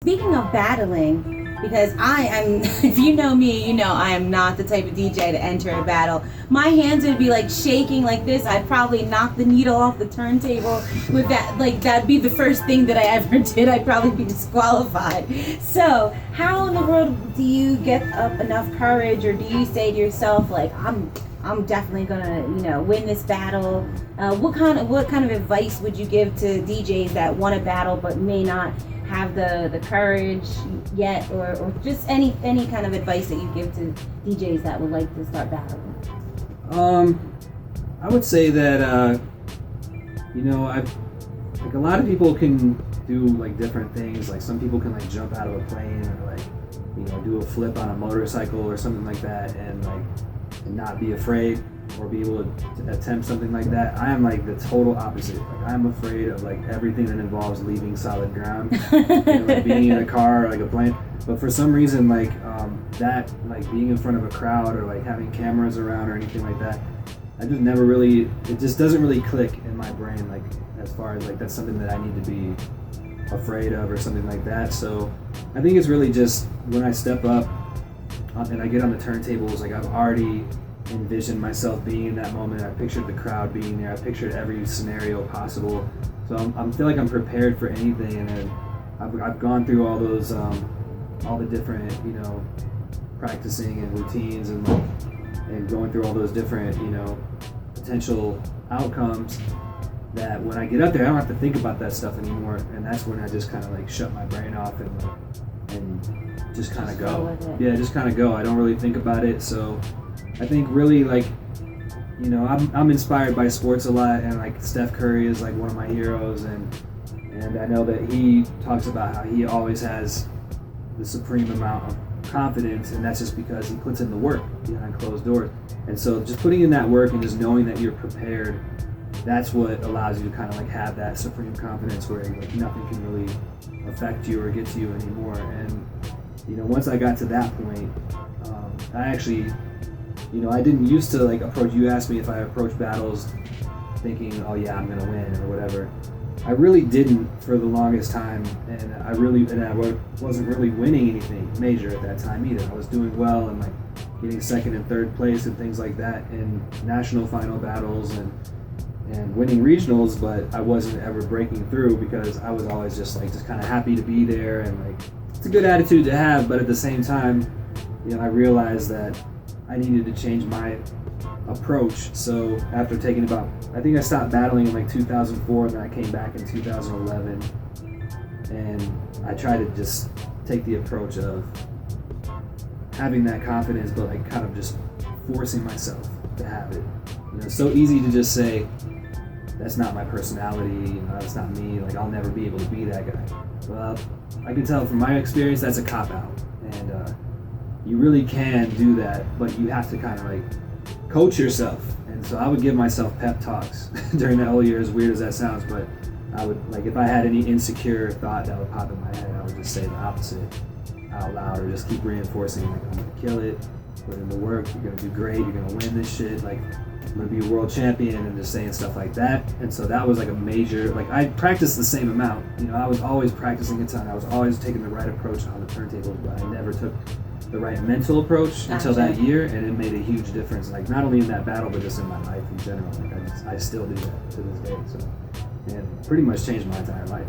Speaking of battling, because I am, if you know me, you know I am not the type of DJ to enter a battle. My hands would be like shaking like this. I'd probably knock the needle off the turntable with that. Like, that'd be the first thing that I ever did. I'd probably be disqualified. So, how in the world do you get up enough courage, or do you say to yourself, like, I'm definitely gonna, win this battle? What kind of advice would you give to DJs that want to battle but may not have the courage yet, or just any kind of advice that you give to DJs that would like to start battling? I would say that a lot of people can do like different things. Like some people can like jump out of a plane, or like do a flip on a motorcycle or something like that, and not be afraid, or be able to attempt something like that. I am like the total opposite. Like I'm afraid of like everything that involves leaving solid ground, like being in a car or like a plane. But for some reason, that, like being in front of a crowd or like having cameras around or anything like that, I just never really. It just doesn't really click in my brain. Like as far as like that's something that I need to be afraid of or something like that. So I think it's really just when I step up and I get on the turntables, like I've already envisioned myself being in that moment. I pictured the crowd being there. I pictured every scenario possible. So I feel like I'm prepared for anything, and then I've gone through all those, all the different, practicing and routines and going through all those different, potential outcomes, that when I get up there, I don't have to think about that stuff anymore. And that's when I just kind of like shut my brain off and just kind of go. Yeah, just kind of go. I don't really think about it. So I think really I'm inspired by sports a lot, and like Steph Curry is like one of my heroes, and I know that he talks about how he always has the supreme amount of confidence, and that's just because he puts in the work behind closed doors. And so just putting in that work and just knowing that you're prepared, that's what allows you to kind of like have that supreme confidence where like nothing can really affect you or get to you anymore. And once I got to that point, I actually, I didn't used to like approach. You asked me if I approach battles thinking, oh yeah, I'm gonna win or whatever. I really didn't for the longest time, and I wasn't really winning anything major at that time either. I was doing well and like getting second and third place and things like that in national final battles and winning regionals, but I wasn't ever breaking through because I was always just kind of happy to be there, and like it's a good attitude to have, but at the same time, I realized that I needed to change my approach. So after I think I stopped battling in like 2004, and then I came back in 2011, and I tried to just take the approach of having that confidence, but like kind of just forcing myself to have it. It's so easy to just say, that's not my personality, that's not me, like I'll never be able to be that guy. Well, I can tell from my experience that's a cop-out, and you really can do that, but you have to kind of like coach yourself. And so I would give myself pep talks during that whole year, as weird as that sounds, but I would, like, if I had any insecure thought that would pop in my head, I would just say the opposite out loud, or just keep reinforcing, like, I'm gonna kill it, put in the work, you're gonna do great, you're gonna win this shit, like I'm gonna be a world champion, and just saying stuff like that. And so that was like a major, like I practiced the same amount, I was always practicing a ton, I was always taking the right approach on the turntables, but I never took the right mental approach until that year, and it made a huge difference, like not only in that battle but just in my life in general. Like I still do that to this day, so, and pretty much changed my entire life.